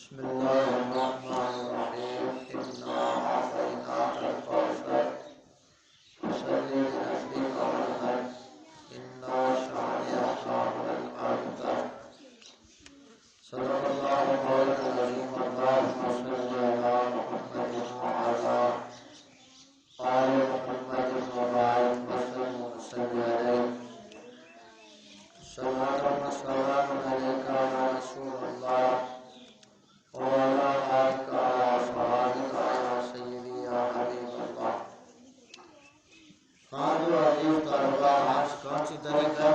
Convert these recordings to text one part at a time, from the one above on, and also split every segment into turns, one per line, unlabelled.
بسم اللہ الرحمن الرحیم انا اعطیناک الکوثر فصل لربک وانحر انا شانئک هو الابتر صدق اللہ مولانا العظیم اللہم صل علی محمد وعلی آل محمد وبارک وسلم وصلی علیہ صلاۃ و سلام علیک یا رسول اللہ وعلی آلک و اصحابک یا سیدی یا حبیب اللہ۔ ہاں جو عزیز طلبہ، آج کون سی تاریخ ہے؟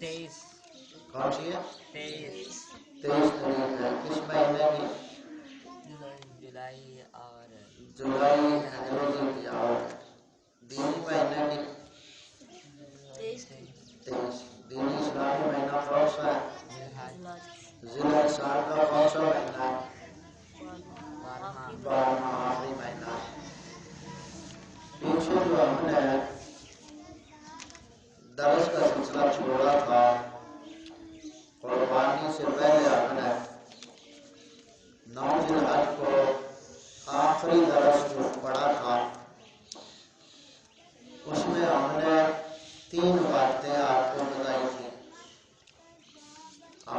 23
کون سی ہے؟
23
تاریخ ہے۔ کس مہینے کی؟
جولائی اور
جولائی روزے کی اور دینی مہینے کی 23۔ دینی اسلامی مہینہ کون سا ہے؟ ذی الحج۔ سال کا کون سا مہینہ ہے؟ 12واں آخری مہینہ ہے۔ پیچھے جو ہم نے درس کا سلسلہ چھوڑا تھا، قربانی سے پہلے ہم نے 9 ذی الحج کو آخری درس جو پڑھا تھا، اس میں ہم نے 3 باتیں آپ کو بتائی تھی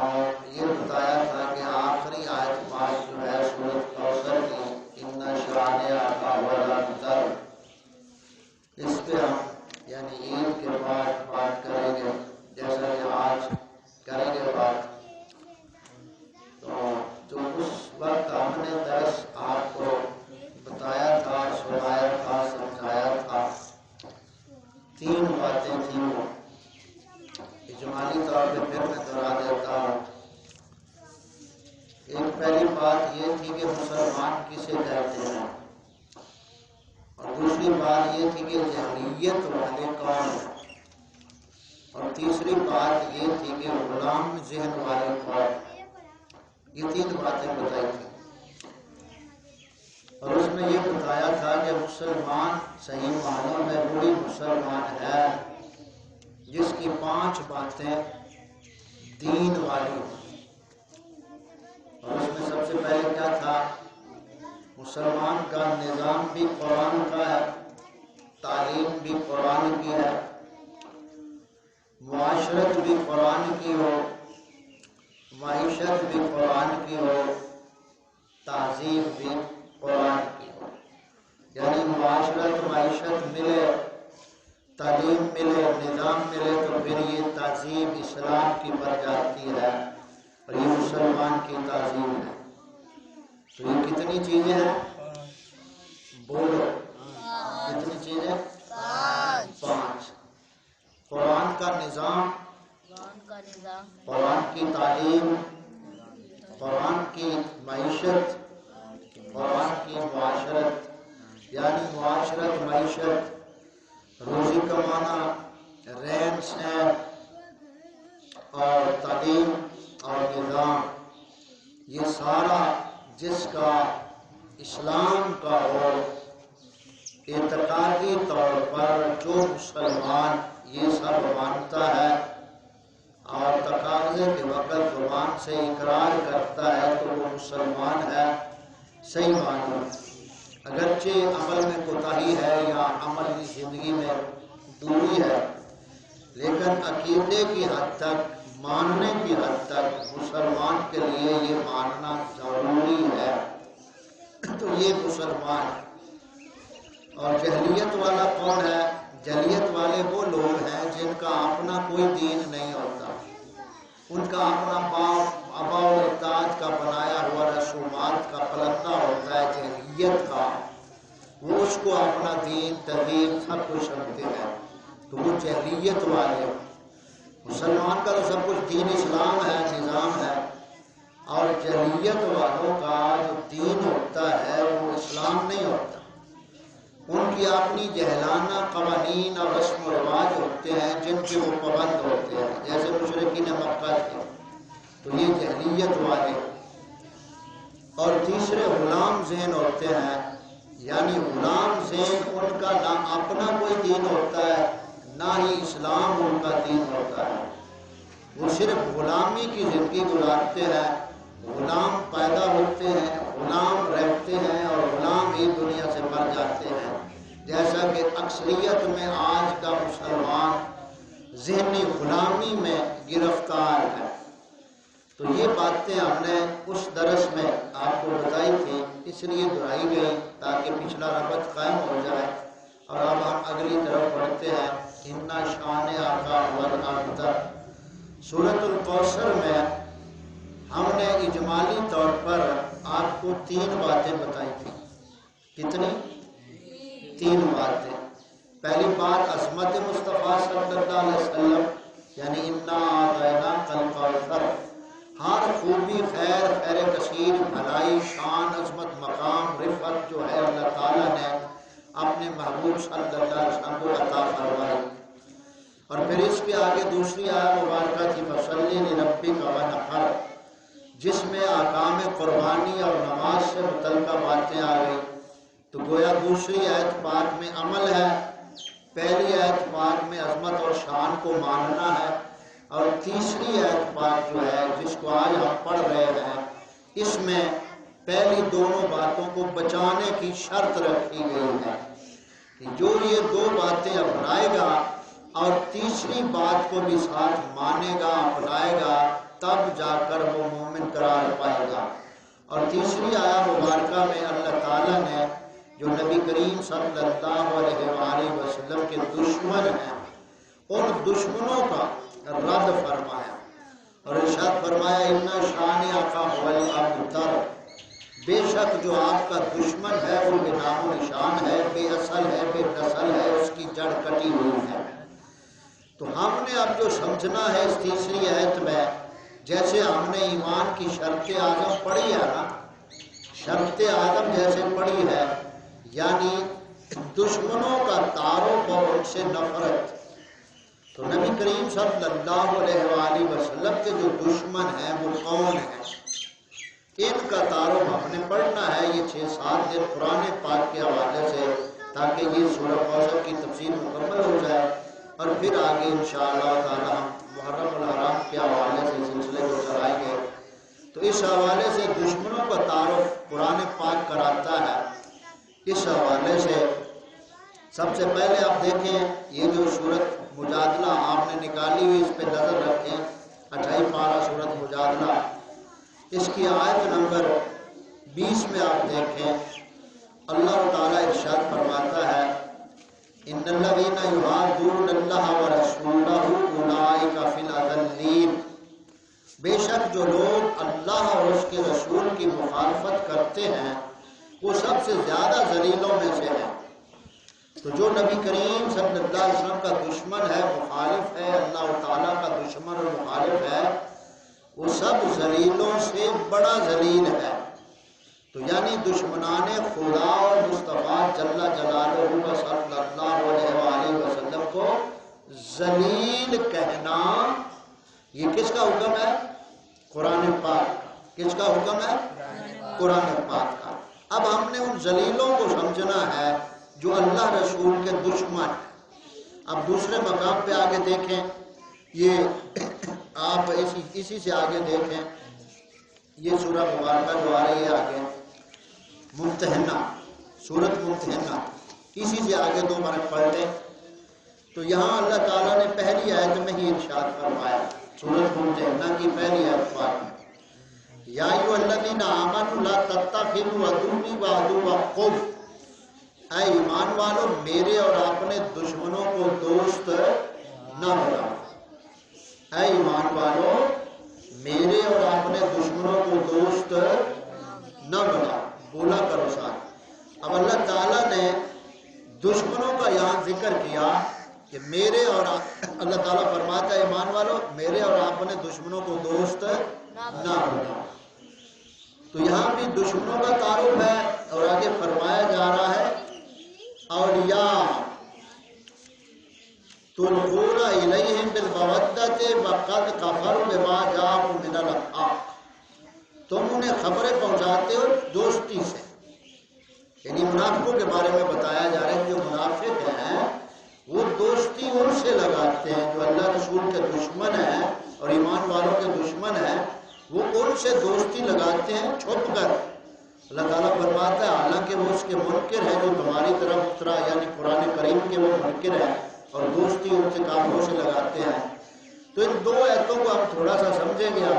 اور یہ بتایا تھا کہ آخری آیت 5 جو ہے سورۃ کوثر کی، ان شانئک هو الابتر، اس پہ ہم یعنی عید کے بعد بات کریں گے، جیسا کہ آج کریں گے بات۔ تو جو اس وقت ہم نے درس آپ کو بتایا تھا، سنایا تھا، سمجھایا تھا، 3 باتیں تھیں وہ اجمالی طور پہ پھر میں دہرا دیتا ہوں۔ ایک پہلی بات یہ تھی کہ مسلمان کسے کہتے ہیں، اور دوسری بات یہ تھی کہ جاہلیت والے کون ہیں، اور تیسری بات یہ تھی کہ غلام ذہن والے کون۔ یہ 3 باتیں بتائی تھیں، اور اس میں یہ بتایا تھا کہ مسلمان صحیح معنوں میں وہی مسلمان ہے جس کی 5 باتیں دین والی ہیں۔ اور اس میں سب سے پہلے کیا تھا؟ مسلمان کا نظام بھی قرآن کا ہے، تعلیم بھی قرآن کی ہے، معاشرت بھی قرآن کی ہو، معیشت بھی قرآن کی ہو، تہذیب بھی قرآن کی ہو۔ یعنی معاشرت معیشت ملے، تعلیم ملے، نظام ملے تو پھر یہ تہذیب اسلام کی بن جاتی ہے، اور یہ مسلمان کی تہذیب ہے۔ تو یہ کتنی چیزیں ہیں؟ بولو، کتنی چیزیں؟ 5۔ قرآن کا نظام، قرآن کی تعلیم، قرآن کی معیشت، قرآن کی معاشرت، یعنی معاشرت، معیشت، روزی کمانا، رہن سہن اور تعلیم اور نظام، یہ سارا جس کا اسلام کا ہو، اعتقادی طور پر جو مسلمان یہ سب مانتا ہے اور تقاضے کے وقت زبان سے اقرار کرتا ہے تو وہ مسلمان ہے صحیح معنوں میں۔ اگرچہ عمل میں کوتاہی ہے یا عملی زندگی میں دوری ہے، لیکن عقیدے کی حد تک، ماننے کی حد تک مسلمان کے لیے یہ ماننا ضروری ہے، تو یہ مسلمان ہے۔ اور جہلیت والا کون ہے؟ جہلیت والے وہ لوگ ہیں جن کا اپنا کوئی دین نہیں ہوتا، ان کا اپنا آباء و اجداد کا بنایا ہوا رسومات کا پلندہ ہوتا ہے جہلیت کا، وہ اس کو اپنا دین، تہذیب سب کچھ سمجھتے ہیں، تو وہ جہلیت والے ہیں۔ مسلمان کا تو سب کچھ دین اسلام ہے، نظام ہے، اور جہلیت والوں کا جو دین ہوتا ہے وہ اسلام نہیں ہوتا، ان کی اپنی جہلانہ قوانین اور رسم و رواج ہوتے ہیں جن کے وہ پابند ہوتے ہیں، جیسے مشرکین مکہ تھے، تو یہ جہلیت والے۔ اور تیسرے غلام ذہن ہوتے ہیں، یعنی غلام ذہن ان کا نہ اپنا کوئی دین ہوتا ہے نہ ہی اسلام ان کا دین ہوتا ہے، وہ صرف غلامی کی زندگی گزارتے ہیں، غلام پیدا ہوتے ہیں، غلام رہتے ہیں اور غلام ہی دنیا سے مر جاتے ہیں، جیسا کہ اکثریت میں آج کا مسلمان ذہنی غلامی میں گرفتار ہے۔ تو یہ باتیں ہم نے اس درس میں آپ کو بتائی تھی، اس لیے دہرائی گئی تاکہ پچھلا ربط قائم ہو جائے۔ اور اب ہم اگلی طرف بڑھتے ہیں۔ اِنَّ شَانِئَکَ هُوَ الْأَبْتَرُ۔ سورۃ الکوثر میں ہم نے اجمالی طور پر آپ کو 3 باتیں بتائی تھیں۔ کتنی؟ 3 باتیں۔ پہلی بات عظمت مصطفیٰ صلی اللہ علیہ وسلم، یعنی اِنَّا أَعْطَيْنَاكَ الْكَوْثَرَ۔ ہر خوبی، خیر کثیر، بھلائی، شان، عظمت، مقام، رفعت جو ہے اللہ تعالیٰ نے اپنے محبوب صلی اللہ علیہ وسلم کو عطا فرمائی۔ اور پھر اس کے آگے دوسری آیت مبارکہ تھی فَصَلِّ لِرَبِّكَ وَانْحَرْ، جس میں احکام قربانی اور نماز سے متعلقہ باتیں آ گئی۔ تو گویا دوسری آیت پاک میں عمل ہے، پہلی آیت پاک میں عظمت اور شان کو ماننا ہے، اور تیسری آیت پاک جو ہے جس کو آج ہم پڑھ رہے ہیں، اس میں پہلی دونوں باتوں کو بچانے کی شرط رکھی گئی ہے کہ جو یہ 2 باتیں اپنائے گا اور تیسری بات کو بھی ساتھ مانے گا، اپنائے گا، تب جا کر وہ مومن قرار پائے گا۔ اور تیسری آیت مبارکہ میں اللہ تعالیٰ نے جو نبی کریم صلی اللہ علیہ وآلہ وسلم کے دشمن ہیں، ان دشمنوں کا رد فرمایا اور ارشاد فرمایا اِنَّ شَانِئَکَ هُوَ الْأَبْتَرُ، بے شک جو آپ کا دشمن ہے وہ بے نام و نشان ہے، بے اصل ہے، بے نسل ہے، اس کی جڑ کٹی ہوئی ہے۔ تو ہم نے اب جو سمجھنا ہے اس تیسری آیت میں، جیسے ہم نے ایمان کی شرط اعظم پڑھی ہے نا، شرط اعظم جیسے پڑھی ہے، یعنی دشمنوں کا تعارف اور ان سے نفرت۔ تو نبی کریم صلی اللہ علیہ وآلہ وسلم کے جو دشمن ہیں وہ کون ہیں، ان کا تعارف ہم نے پڑھنا ہے یہ 6-7 دن قرآن پاک کے حوالے سے، تاکہ یہ سورہ کوثر کی تفسیر مکمل ہو جائے، اور پھر آگے انشاءاللہ تعالی ہم محرم الحرام کے حوالے سے سلسلے کو چلائیں گے۔ تو اس حوالے سے دشمنوں کا تعارف قرآن پاک کراتا ہے۔ اس حوالے سے سب سے پہلے آپ دیکھیں یہ جو سورۃ مجادلہ آپ نے نکالی ہوئی، اس پہ نظر رکھیں، 28 پارہ سورۃ مجادلہ، اس کی آیت نمبر 20 میں آپ دیکھیں اللہ تعالیٰ ارشاد فرماتا ہے ان الذین یحادون اللہ ورسولہ اولئک فی الاذلین، بے شک جو لوگ اللہ اور اس کے رسول کی مخالفت کرتے ہیں وہ سب سے زیادہ ذلیلوں میں سے ہیں۔ تو جو نبی کریم صلی اللہ علیہ وسلم کا دشمن ہے، مخالف ہے، اللہ تعالیٰ کا دشمن اور مخالف ہے، وہ سب ذلیلوں سے بڑا ذلیل ہے۔ تو یعنی دشمنان خدا اور مصطفیٰ جل جلالہ صلی اللہ علیہ وآلہ وسلم کو ذلیل کہنا، یہ کس کا حکم ہے؟ قرآن پاک۔ کس کا حکم ہے؟ قرآن پاک کا۔ اب ہم نے ان ذلیلوں کو سمجھنا ہے جو اللہ رسول کے دشمن ہیں۔ اب دوسرے مقام پہ آگے دیکھیں، یہ آپ اسی سے آگے دیکھیں، یہ سورہ مبارکہ جو آ رہی ہے آگے، ممتحنہ، سورۃ ممتحنہ، اسی سے آگے 2 بار پڑھ لیں۔ تو یہاں اللہ تعالیٰ نے پہلی آیت میں ہی ارشاد فرمایا، سورۃ ممتحنہ کی پہلی آیت پاک میں، یا ایھا الذین آمنوا لا تتخذوا عدوی وعدوکم، اے ایمان والو میرے اور اپنے دشمنوں کو دوست نہ بناؤ۔ اے ایمان والو میرے اور اپنے دشمنوں کو دوست نہ بناؤ، بولا کرو ساتھ۔ اب اللہ تعالیٰ نے دشمنوں کا یہاں ذکر کیا کہ میرے اور اللہ تعالیٰ فرماتا ہے ایمان والو میرے اور اپنے دشمنوں کو دوست نہ بناؤ۔ تو یہاں بھی دشمنوں کا تعارف ہے، اور آگے فرمایا جا رہا ہے اولیاء تلقون الیہم بالمودۃ وقد کفروا بما جاءکم من الحق، تم انہیں خبریں پہنچاتے ہو دوستی سے، یعنی منافقوں کے بارے میں بتایا جا رہا ہے کہ جو منافق ہیں وہ دوستی ان سے لگاتے ہیں جو اللہ رسول کے دشمن ہیں اور ایمان والوں کے دشمن ہیں، وہ ان سے دوستی لگاتے ہیں چھپ کر. اللہ تعالیٰ فرماتا ہے حالانکہ وہ اس کے منکر ہے جو تمہاری طرف اترا، یعنی قرآن کریم کے وہ منکر ہے اور دوستی ان سے کافروں سے لگاتے ہیں. تو ان دو آیتوں کو ہم تھوڑا سا سمجھیں گے.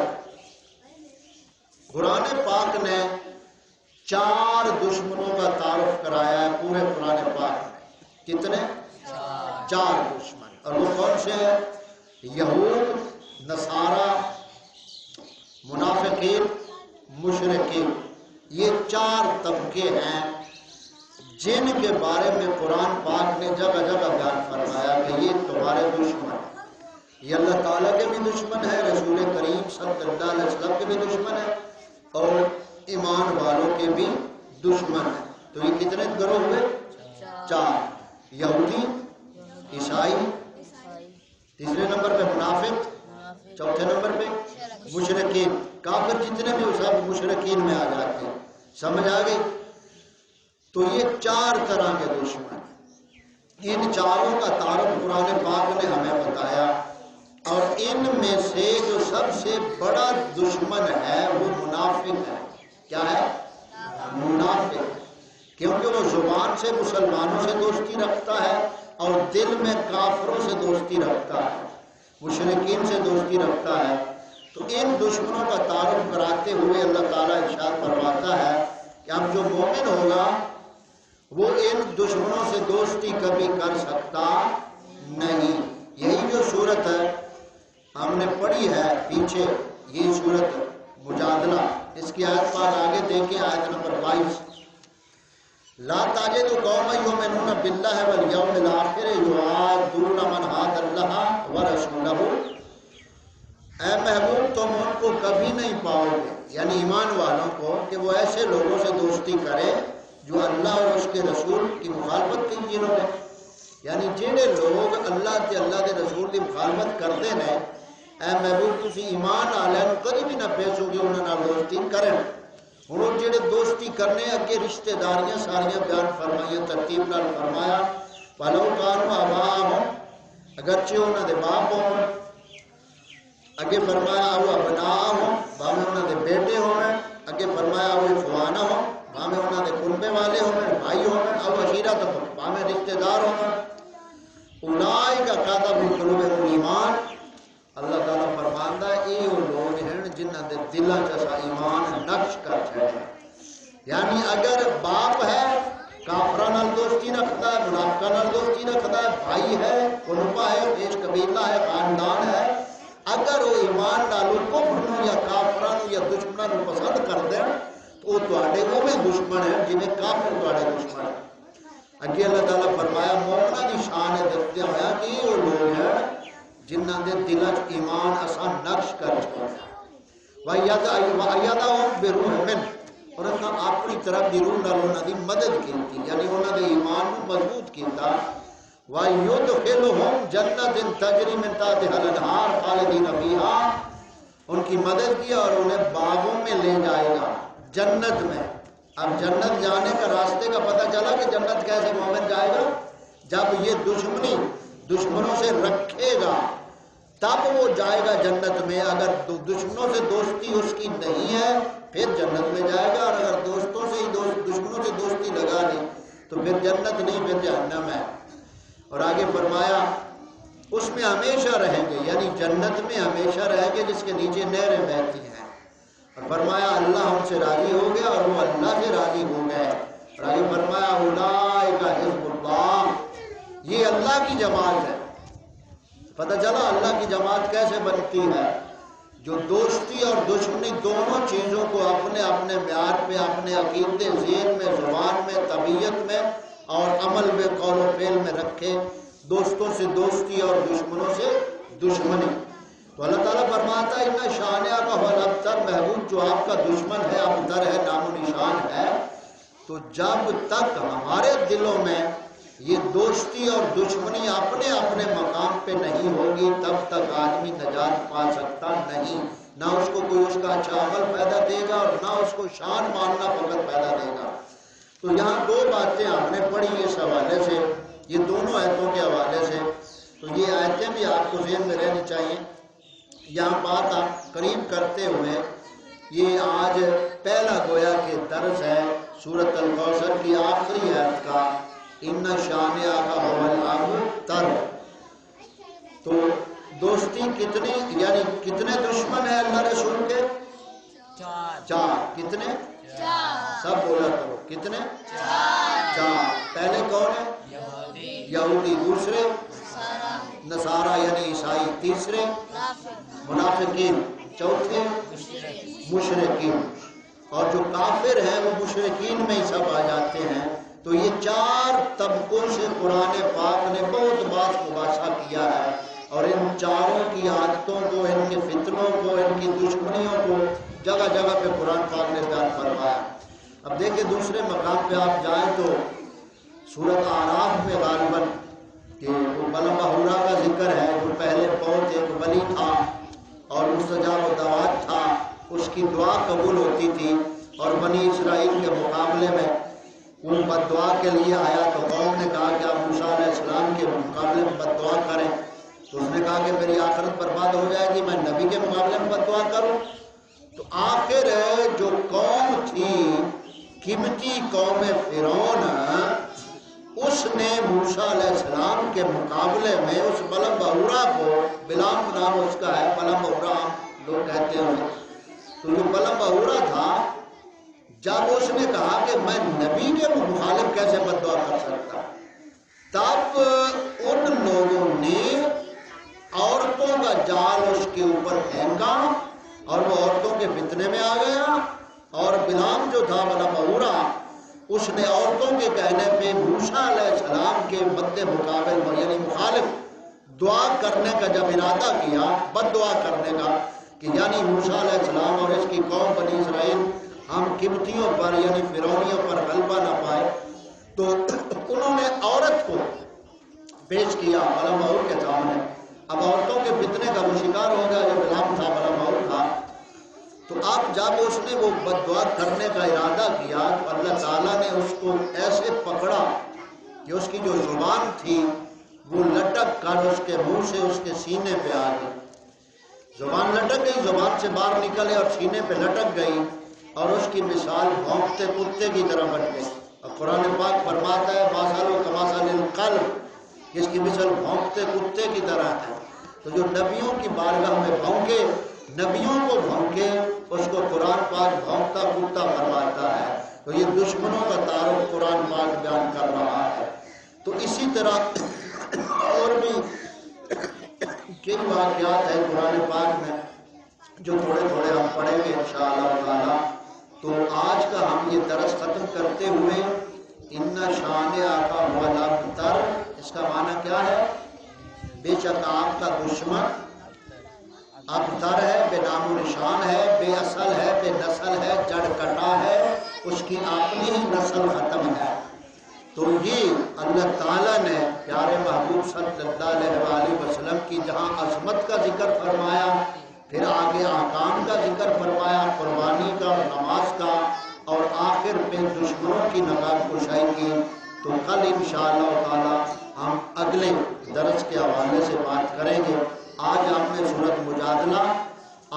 قرآن پاک نے 4 دشمنوں کا تعارف کرایا ہے پورے قرآن پاک میں. کتنے؟ 4 دشمن. اور وہ کون سے ہیں؟ یہود، نصارہ، منافقین، مشرکین. یہ 4 طبقے ہیں جن کے بارے میں قرآن پاک نے جگہ جگہ بیان فرمایا کہ یہ تمہارے دشمن ہیں. یہ اللہ تعالیٰ کے بھی دشمن ہے، رسول کریم صلی اللہ علیہ وسلم کے بھی دشمن ہے، اور ایمان والوں کے بھی دشمن ہے. تو یہ کتنے گروہ ہوئے؟ 4. یہودی، عیسائی، تیسرے نمبر پہ منافق، چوتھے نمبر پہ مشرکین. کافر جتنے بھی سب مشرکین میں آ جاتے ہیں. سمجھ آ گئی؟ تو یہ 4 طرح کے دشمن. ان 4 کا تعارف قرآن پاک نے ہمیں بتایا، اور ان میں سے جو سب سے بڑا دشمن ہے وہ منافق ہے. کیا ہے؟ منافق. کیونکہ وہ زبان سے مسلمانوں سے دوستی رکھتا ہے اور دل میں کافروں سے دوستی رکھتا ہے، مشرکین سے دوستی رکھتا ہے. تو ان دشمنوں کا تعارف کراتے ہوئے اللہ تعالیٰ ارشاد فرماتا ہے کہ اب جو مومن ہوگا وہ ان دشمنوں سے دوستی کبھی کر سکتا نہیں. یہی جو صورت ہے ہم نے پڑھی ہے پیچھے، یہ صورت مجادلہ، اس کی آیت پر آگے دیکھیں، آیت نمبر 22. لا تاجد قوم یؤمنون باللہ والیوم الآخر یوادون من حاد اللہ ورسولہ. اے محبوب تم ان کو کبھی نہیں پاؤ گے، یعنی ایمان والوں کو، کہ وہ ایسے لوگوں سے دوستی کرے جو اللہ اور اس کے رسول کی مخالفت کی جنہوں نے، یعنی جنہیں لوگ اللہ کے رسول کی مخالفت کرتے ہیں، اے محبوب تسی ایمان والے کبھی بھی نہ پیسو گے انہوں نے دوستی کریں. ہوں جڑے دوستی کرنے اگے رشتہ داریاں ساریاں بیان فرمائیاں ترتیب نال فرمایا. پلو کانو آباءہم، اگرچہ انہوں دے باپ ہوں. اگے فرمایا او ابناءہم، باویں انہوں دے بیٹے ہوں. اگے فرمایا او اخوانہم، باویں انہوں دے کنبے والے ہوں، بھائی ہوں. او عشیرتہم، باویں رشتہ دار ہوں. اولئک کتب فی قلوبہم ایمان. اللہ تعالیٰ فرماندا ہے یہ وہ لوگ ہیں جنہاں دے دلاں چ ایمان نقش کر چھڑیا. یعنی اگر باپ ہے کافراں نال دوستی رکھتا ہے، منافقاں نال دوستی رکھتا ہے، بھائی ہے، کنبہ ہے، دیش قبیلہ ہے، خاندان ہے، اگر وہ ایمان نال کفر نو یا کافراں نو یا دشمناں نو پسند کر دیں تو وہ تواڈے اوویں دشمن ہیں جنہیں کافر تواڈے دشمن ہیں. اگے اللہ تعالیٰ فرمایا مومناں دی شان دسدے ہویا کہ وہ لوگ ہیں جنہاں دے دلاں وچ ایمان اساں نقش کر چھوڑیا. وَأَيَّدَهُمْ بِرُوحٍ مِّنْهُ، اور اساں اپنی طرف دی روح نال انہاں دی مدد کیتی، یعنی انہاں دے ایمان نو مضبوط کیتا. وَيُدْخِلُهُمْ جَنَّةٍ تَجْرِی مِن تحتها الْأَنْہَارُ خَالِدِینَ فِیہَا، ان کی مدد کیا اور انہیں باغوں میں لے جائے گا، جنت میں. اب جنت جانے کا راستے کا پتہ چلا کہ جنت کیسے مومن جائے گا؟ جب یہ دشمنوں سے رکھے گا تب وہ جائے گا جنت میں. اگر دشمنوں سے دوستی اس کی نہیں ہے پھر جنت میں جائے گا، اور اگر دوستوں سے ہی دشمنوں سے دوستی لگا لی تو پھر جنت نہیں، پھر جہنم ہے. اور آگے فرمایا اس میں ہمیشہ رہیں گے، یعنی جنت میں ہمیشہ رہیں گے جس کے نیچے نہریں بہتی ہیں. اور فرمایا اللہ ان سے راضی ہو گیا اور وہ اللہ سے راضی ہو گئے. اور آگے فرمایا اولئک حزب اللہ، یہ اللہ کی جماعت ہے. پتہ چلا اللہ کی جماعت کیسے بنتی ہے؟ جو دوستی اور دشمنی دونوں چیزوں کو اپنے اپنے معیار پہ، اپنے عقیدے، ذہن میں، زبان میں، طبیعت میں اور عمل میں، قول و فعل میں رکھے. دوستوں سے دوستی اور دشمنوں سے دشمنی. تو اللہ تعالیٰ فرماتا ہے ان شانیہ کا ولابتر، محبوب جو آپ کا دشمن ہے، ابتر ہے، نام و نشان ہے. تو جب تک ہمارے دلوں میں یہ دوستی اور دشمنی اپنے اپنے مقام پہ نہیں ہوگی تب تک آدمی نجات پا سکتا نہیں. نہ اس کو کوئی اس کا اچھا عمل پیدا دے گا اور نہ اس کو شان ماننا فقط پیدا دے گا. تو یہاں 2 باتیں ہم نے پڑھی اس حوالے سے، یہ دونوں آیتوں کے حوالے سے. تو یہ آیتیں بھی آپ کو ذہن میں رہنی چاہیے. یہاں بات آپ قریب کرتے ہوئے یہ آج پہلا گویا کہ درس ہے سورۃ الکوثر کی آخری آیت کا، ان شانئک هو الابتر۔ تو دوستی کتنی، یعنی کتنے دشمن ہیں اللہ رسول کے؟ چار۔ کتنے؟ سب بولا کرو، کتنے؟ چار۔ پہلے کون ہے؟ یہودی، دوسرے نصارہ یعنی عیسائی، تیسرے منافقین، چوتھے مشرکین، اور جو کافر ہیں وہ مشرکین میں ہی سب آ جاتے ہیں۔ تو یہ چار طبقوں سے قرآن پاک نے بہت باز مباحثہ کیا ہے، اور ان چاروں کی عادتوں کو، ان کے فتنوں کو، ان کی دشمنیوں کو جگہ جگہ پہ قرآن پاک نے بیان فرمایا۔ اب دیکھیں دوسرے مقام پہ آپ جائیں تو سورۃ اعراف میں غالباً کہ بلم بہورا کا ذکر ہے، جو پہلے بہت ایک ولی تھا اور مستجاب الدعوات تھا، اس کی دعا قبول ہوتی تھی، اور بنی اسرائیل کے مقابلے میں وہ بد دعا کے لیے آیا تو قوم نے کہا کہ آپ موسیٰ علیہ السلام کے مقابلے میں بد دعا کریں، تو اس نے کہا کہ میری آخرت برباد ہو جائے گی، میں نبی کے مقابلے میں بد دعا کروں۔ تو آخر جو قوم تھی قیمتی قوم فرعون، اس نے موسیٰ علیہ السلام کے مقابلے میں اس بلم بہورا کو، بلام نام اس کا ہے، بلم بہورا لوگ کہتے ہیں، تو جو بلم بہورا تھا، جب اس نے کہا کہ میں نبی کے مخالف کیسے بد دعا کر سکتا، تب ان لوگوں نے عورتوں کا جال اس کے اوپر پھینکا اور وہ عورتوں کے فتنے میں آ گیا، اور بلام جو تھا بلم بہورا، اس نے عورتوں کے کہنے پہ موسیٰ علیہ السلام کے مد مقابل یعنی مخالف دعا کرنے کا جب ارادہ کیا، بد دعا کرنے کا، کہ یعنی موسیٰ علیہ السلام اور اس کی قوم بنی اسرائیل ہم قبطیوں پر یعنی فرعونیوں پر غلبہ نہ پائے، تو انہوں نے عورت کو پیش کیا بلم بہور کے سامنے۔ اب عورتوں کے فتنے کا وہ شکار ہو گیا جو بلام تھا، بلم بہور تھا۔ تو اب جب اس نے وہ بد دعا کرنے کا ارادہ کیا تو اللہ تعالیٰ نے اس کو ایسے پکڑا کہ اس کی جو زبان تھی وہ لٹک کر اس کے منہ سے اس کے سینے پہ آ گئی، زبان لٹک گئی، زبان سے باہر نکلے اور سینے پہ لٹک گئی، اور اس کی مثال بھونکتے کتے کی طرح بن گئی۔ اور قرآن پاک فرماتا ہے مَثَلُ كَمَثَلِ الْقَلْبِ، اس کی مثال بھونکتے کتے کی طرح ہے۔ تو جو نبیوں کی بارگاہ میں بھونکے، نبیوں کو بھونکے، اس کو قرآن پاک بھونکتا کتا فرماتا ہے۔ تو یہ دشمنوں کا تعارف قرآن پاک بیان کر رہا ہے۔ تو اسی طرح اور بھی کئی واقعات ہیں قرآن پاک میں جو تھوڑے تھوڑے ہم پڑھیں گے انشاءاللہ تعالی۔ تو آج کا ہم یہ درس ختم کرتے ہوئے ان شانئک هو الابتر، اس کا معنی کیا ہے؟ بے شک آپ کا دشمن ابتر ہے، بے نام و نشان ہے، بے اصل ہے، بے نسل ہے، جڑ کٹا ہے، اس کی اپنی ہی نسل ختم ہے۔ تو یہ اللہ تعالیٰ نے پیارے محبوب صلی اللہ علیہ وآلہ وسلم کی جہاں عظمت کا ذکر فرمایا، پھر آگے احکام کا ذکر فرمایا، قربانی کا، نماز کا، اور آخر پہ دشمنوں کی نقاب کشائی کی۔ تو کل انشاءاللہ تعالی ہم اگلے درس کے حوالے سے بات کریں گے۔ آج ہم نے سورۃ مجادلہ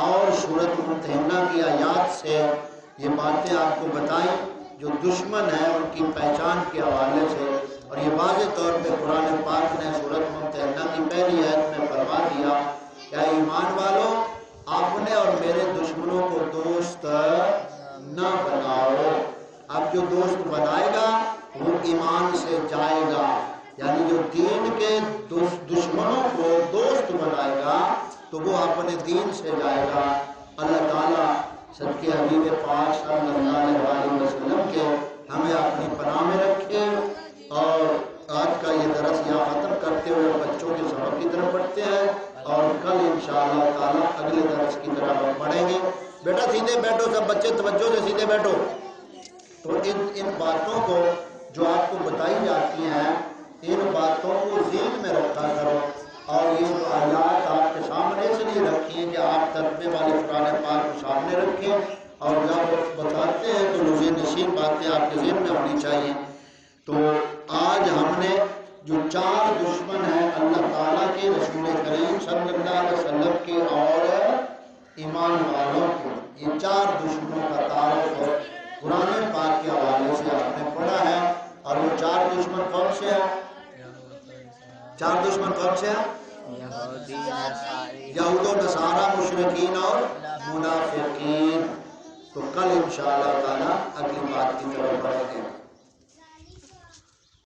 اور سورۃ ممتحنہ کی آیات سے یہ باتیں آپ کو بتائیں جو دشمن ہیں ان کی پہچان کے حوالے سے، اور یہ واضح طور پہ قرآن پاک نے سورۃ ممتحنہ کی پہلی آیت میں فرما دیا کہ اے ایمان والو، اپنے اور میرے دشمنوں کو دوست نہ بناؤ۔ اب جو دوست بنائے گا وہ ایمان سے جائے گا، یعنی جو دین کے دشمنوں کو دوست بنائے گا تو وہ اپنے دین سے جائے گا۔ اللہ تعالیٰ صدقے حبیب پاک صلی اللہ علیہ وسلم کے ہمیں اپنی پناہ میں رکھے، اور آج کا یہ درس یہاں ختم کرتے ہوئے بچوں کے سبق کی طرف بڑھتے ہیں، اور کل انشاءاللہ تعالیٰ اگلے درس کی طرف ہم پڑھیں گے۔ بیٹا سیدھے بیٹھو، سب بچے توجہ سے سیدھے بیٹھو۔ تو ان باتوں کو جو آپ کو بتائی جاتی ہیں، ان باتوں کو ذہن میں رکھا کرو، اور یہ جو آیات آپ کے سامنے اس لیے رکھی ہیں کہ آپ ترجمے والے قرآن پاک کو سامنے رکھیں، اور جب بتاتے ہیں تو روزے نشین باتیں آپ کے ذہن میں ہونی چاہیے۔ تو آج ہم نے جو چار دشمن ہیں اللہ تعالیٰ کے، رسول کریم صلی اللہ علیہ وسلم کے اور ایمان والوں کو، یہ چار دشمنوں کا تعارف قرآن پاک کے حوالے سے آپ نے پڑھا ہے. اور وہ چار دشمن کون سے ہیں؟ چار دشمن کون سے ہیں؟ یہود و نصارہ، مشرکین اور منافقین. تو کل انشاءاللہ تعالی اگلی بات کی طرف بڑھیں گے.